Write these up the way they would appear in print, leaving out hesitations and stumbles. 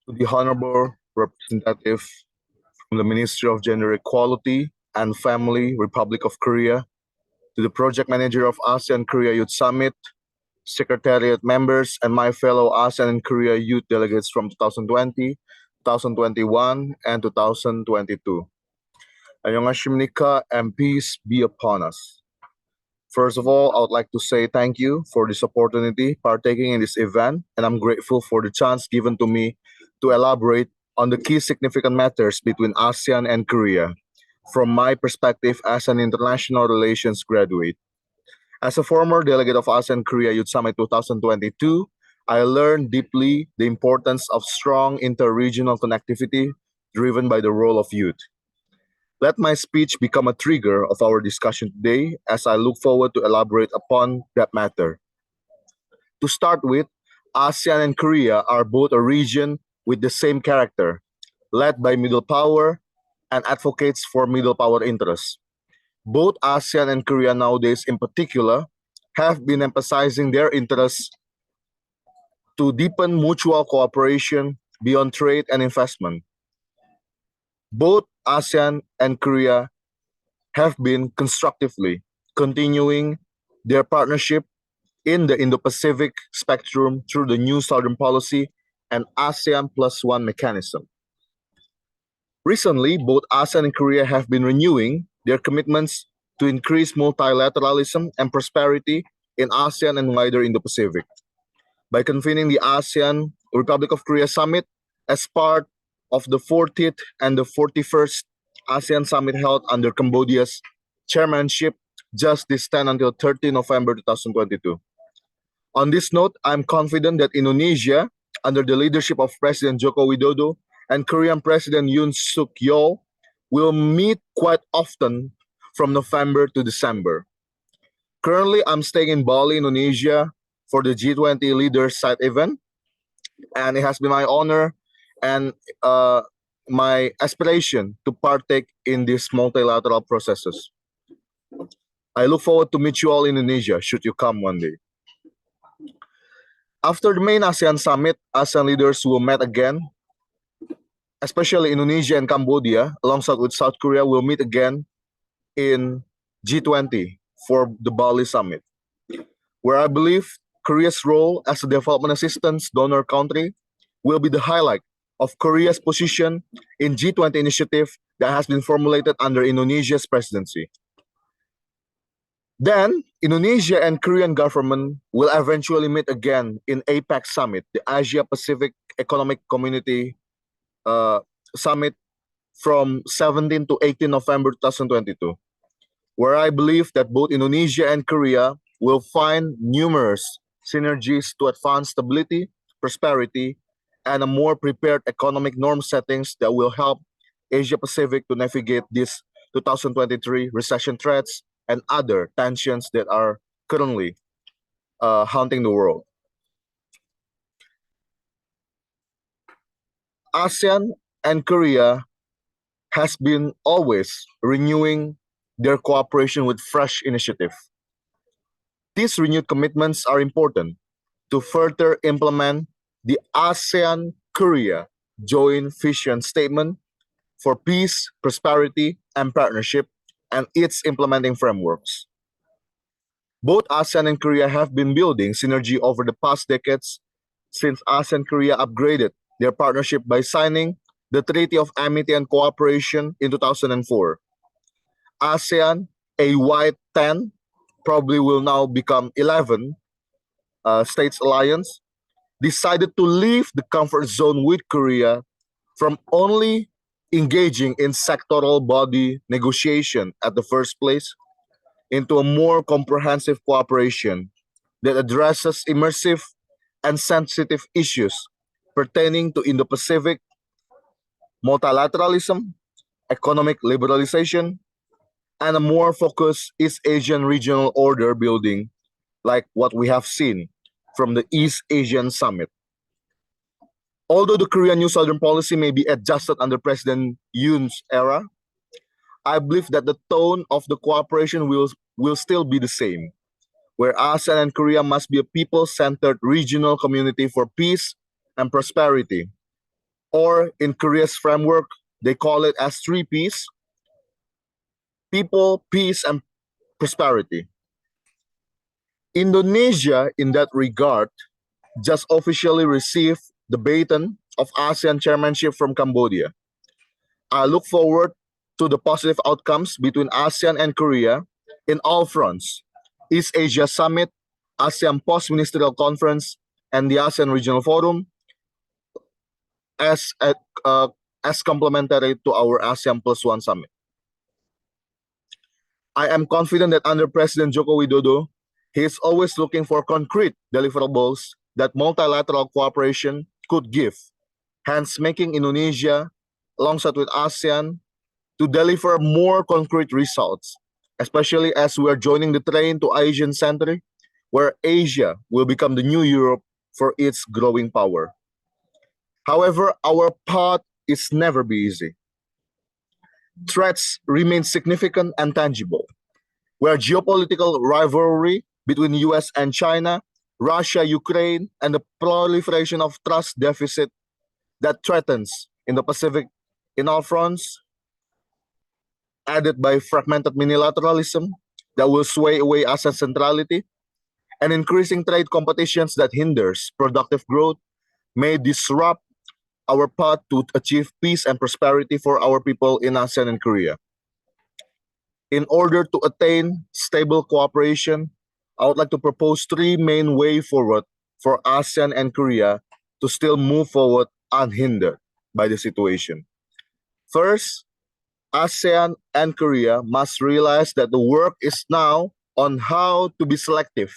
to the Honorable Representative from the Ministry of Gender Equality and Family, Republic of Korea, to the Project Manager of ASEAN Korea Youth Summit, Secretariat members, and my fellow ASEAN and Korea youth delegates from 2020, 2021, and 2022. Annyeonghaseyo, and peace be upon us. First of all, I would like to say thank you for this opportunity partaking in this event, and I'm grateful for the chance given to me to elaborate on the key significant matters between ASEAN and Korea from my perspective as an international relations graduate. As a former delegate of ASEAN Korea Youth Summit 2022, I learned deeply the importance of strong inter-regional connectivity driven by the role of youth. Let my speech become a trigger of our discussion today as I look forward to elaborate upon that matter. To start with, ASEAN and Korea are both a region with the same character, led by middle power and advocates for middle power interests. Both ASEAN and Korea nowadays in particular have been emphasizing their interests to deepen mutual cooperation beyond trade and investment. Both ASEAN and Korea have been constructively continuing their partnership in the Indo-Pacific spectrum through the new Southern Policy and ASEAN Plus One mechanism. Recently, both ASEAN and Korea have been renewing their commitments to increase multilateralism and prosperity in ASEAN and wider Indo-Pacific by convening the ASEAN Republic of Korea Summit as part of the 40th and the 41st ASEAN Summit held under Cambodia's chairmanship just this 10 until 30 November 2022. On this note, I'm confident that Indonesia, under the leadership of President Joko Widodo and Korean President Yoon Suk Yeol, will meet quite often from November to December. Currently, I'm staying in Bali, Indonesia for the G20 Leaders Site event, and it has been my honor and my aspiration to partake in these multilateral processes. I look forward to meet you all in Indonesia, should you come one day. After the main ASEAN summit, ASEAN leaders will meet again, especially Indonesia and Cambodia, alongside with South Korea, will meet again in G20 for the Bali summit, where I believe Korea's role as a development assistance donor country will be the highlight of Korea's position in G20 initiative that has been formulated under Indonesia's presidency. Then, Indonesia and Korean government will eventually meet again in APEC Summit, the Asia Pacific Economic Community Summit from 17 to 18 November 2022, where I believe that both Indonesia and Korea will find numerous synergies to advance stability, prosperity, and a more prepared economic norm settings that will help Asia Pacific to navigate these 2023 recession threats and other tensions that are currently haunting the world. ASEAN and Korea has been always renewing their cooperation with fresh initiative. These renewed commitments are important to further implement the ASEAN-Korea Joint Vision Statement for Peace, Prosperity, and Partnership and its implementing frameworks. Both ASEAN and Korea have been building synergy over the past decades since ASEAN-Korea upgraded their partnership by signing the Treaty of Amity and Cooperation in 2004. ASEAN, a wide 10, probably will now become 11 states alliance, decided to leave the comfort zone with Korea from only engaging in sectoral body negotiation at the first place into a more comprehensive cooperation that addresses immersive and sensitive issues pertaining to Indo-Pacific multilateralism, economic liberalization, and a more focused East Asian regional order building like what we have seen from the East Asian Summit. Although the Korean New Southern Policy may be adjusted under President Yoon's era, I believe that the tone of the cooperation will still be the same, where ASEAN and Korea must be a people-centered regional community for peace and prosperity, or in Korea's framework, they call it as three Ps: people, peace, and prosperity. Indonesia, in that regard, just officially received the baton of ASEAN chairmanship from Cambodia. I look forward to the positive outcomes between ASEAN and Korea in all fronts: East Asia Summit, ASEAN Post Ministerial Conference, and the ASEAN Regional Forum as a, uh, as complementary to our ASEAN Plus One Summit. I am confident that under President Joko Widodo, he is always looking for concrete deliverables that multilateral cooperation could give, hence making Indonesia, alongside with ASEAN, to deliver more concrete results, especially as we are joining the train to Asian century, where Asia will become the new Europe for its growing power. However, our path is never be easy. Threats remain significant and tangible, where geopolitical rivalry between US and China, Russia, Ukraine, and the proliferation of trust deficit that threatens in the Pacific in all fronts, added by fragmented unilateralism that will sway away asset centrality, and increasing trade competitions that hinders productive growth, may disrupt our path to achieve peace and prosperity for our people in ASEAN and Korea. In order to attain stable cooperation, I would like to propose three main ways forward for ASEAN and Korea to still move forward unhindered by the situation. First, ASEAN and Korea must realize that the work is now on how to be selective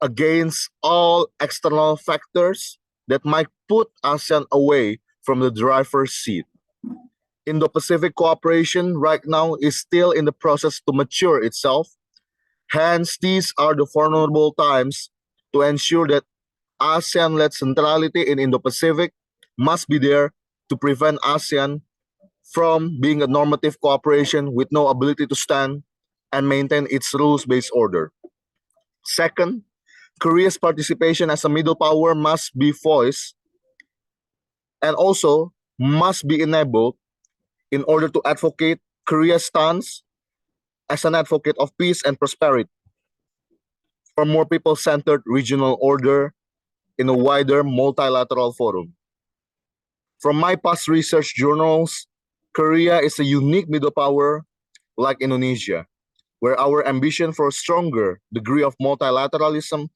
against all external factors that might put ASEAN away from the driver's seat. Indo-Pacific cooperation right now is still in the process to mature itself. Hence, these are the vulnerable times to ensure that ASEAN-led centrality in Indo-Pacific must be there to prevent ASEAN from being a normative cooperation with no ability to stand and maintain its rules-based order. Second, Korea's participation as a middle power must be voiced and also must be enabled in order to advocate Korea's stance as an advocate of peace and prosperity for more people-centered regional order in a wider multilateral forum. From my past research journals, Korea is a unique middle power like Indonesia, where our ambition for a stronger degree of multilateralism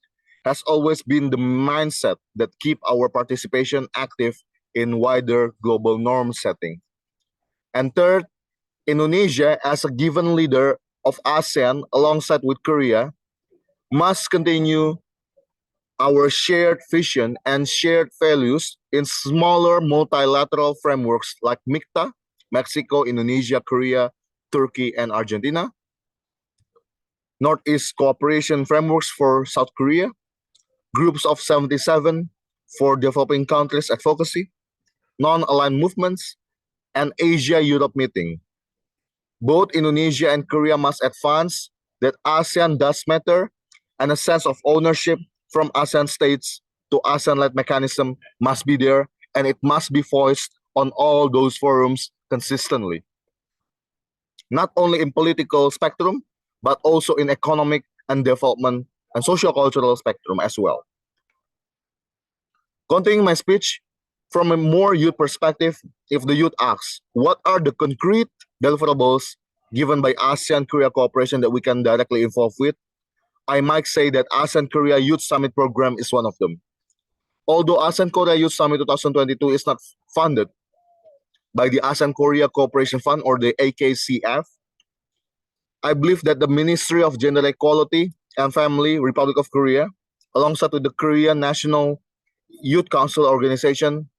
has always been the mindset that keep our participation active in wider global norm setting. And third, Indonesia, as a given leader of ASEAN alongside with Korea, must continue our shared vision and shared values in smaller multilateral frameworks like MICTA, Mexico, Indonesia, Korea, Turkey, and Argentina, Northeast Cooperation Frameworks for South Korea, Groups of 77 for Developing Countries Advocacy, Non-Aligned Movements, and Asia-Europe Meeting. Both Indonesia and Korea must advance that ASEAN does matter, and a sense of ownership from ASEAN states to ASEAN-led mechanism must be there, and it must be voiced on all those forums consistently. Not only in political spectrum, but also in economic and development and socio-cultural spectrum as well. Continuing my speech, from a more youth perspective, if the youth asks, what are the concrete deliverables given by ASEAN-Korea cooperation that we can directly involve with? I might say that ASEAN-Korea Youth Summit Program is one of them. Although ASEAN-Korea Youth Summit 2022 is not funded by the ASEAN-Korea Cooperation Fund or the AKCF, I believe that the Ministry of Gender Equality and Family, Republic of Korea, alongside with the Korean National Youth Council organization,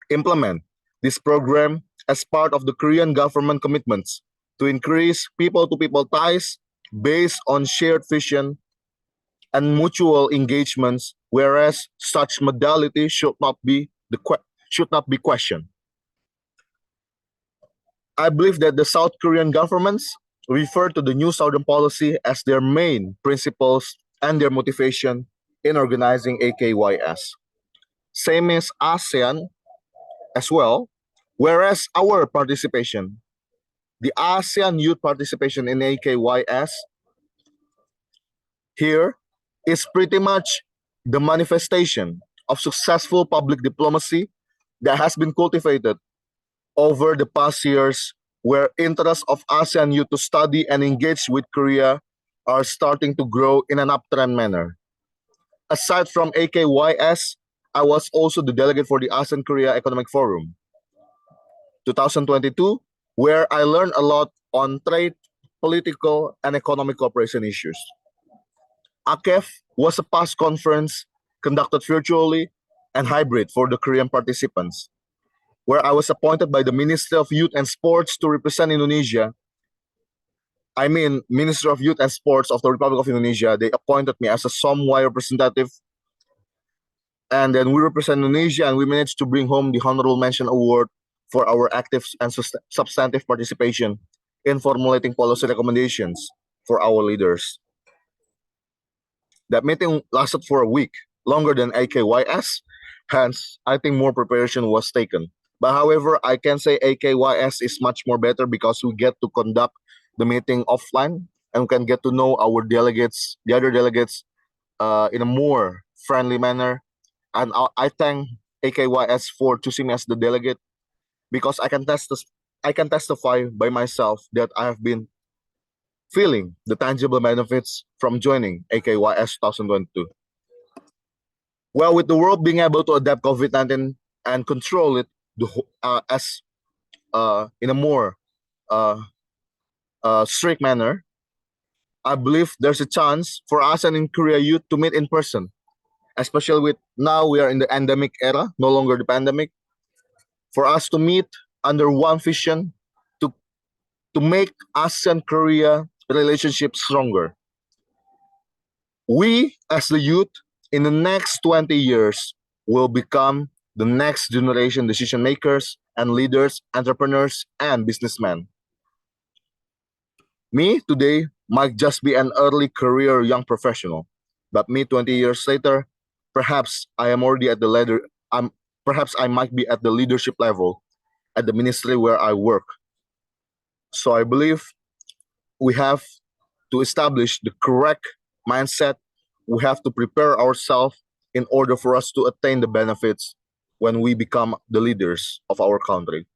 implement this program as part of the Korean government commitments to increase people-to-people ties based on shared vision and mutual engagements, whereas such modality should not be questioned. I believe that the South Korean governments refer to the New Southern Policy as their main principles and their motivation in organizing AKYS. Same as ASEAN, as well. Whereas our participation, the ASEAN youth participation in AKYS here is pretty much the manifestation of successful public diplomacy that has been cultivated over the past years, where interests of ASEAN youth to study and engage with Korea are starting to grow in an uptrend manner. Aside from AKYS, I was also the delegate for the ASEAN Korea Economic Forum 2022, where I learned a lot on trade, political, and economic cooperation issues. AKEF was a past conference conducted virtually and hybrid for the Korean participants, where I was appointed by the Ministry of Youth and Sports to represent Indonesia. I mean, Ministry of Youth and Sports of the Republic of Indonesia. They appointed me as a Somwai representative, and then we represent Indonesia, and we managed to bring home the Honorable Mention Award for our active and substantive participation in formulating policy recommendations for our leaders. That meeting lasted for a week, longer than AKYS. Hence, I think more preparation was taken. But however, I can say AKYS is much more better because we get to conduct the meeting offline and we can get to know our delegates, the other delegates, in a more friendly manner. And I thank AKYS for choosing me as the delegate because I can testify by myself that I have been feeling the tangible benefits from joining AKYS 2022. Well, with the world being able to adapt COVID-19 and control it as in a more strict manner, I believe there's a chance for ASEAN and Korea youth to meet in person, especially with now we are in the endemic era, no longer the pandemic, for us to meet under one vision to make ASEAN Korea relationship stronger. We as the youth in the next 20 years will become the next generation decision makers and leaders, entrepreneurs, and businessmen. Me today might just be an early career young professional, but me 20 years later, perhaps I am already at the ladder. Perhaps I might be at the leadership level at the ministry where I work. So I believe we have to establish the correct mindset. We have to prepare ourselves in order for us to attain the benefits when we become the leaders of our country.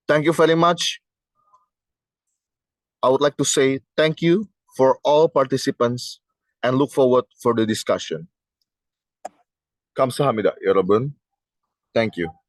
Thank you very much. I would like to say thank you for all participants and look forward for the discussion. 감사합니다, 여러분. Thank you.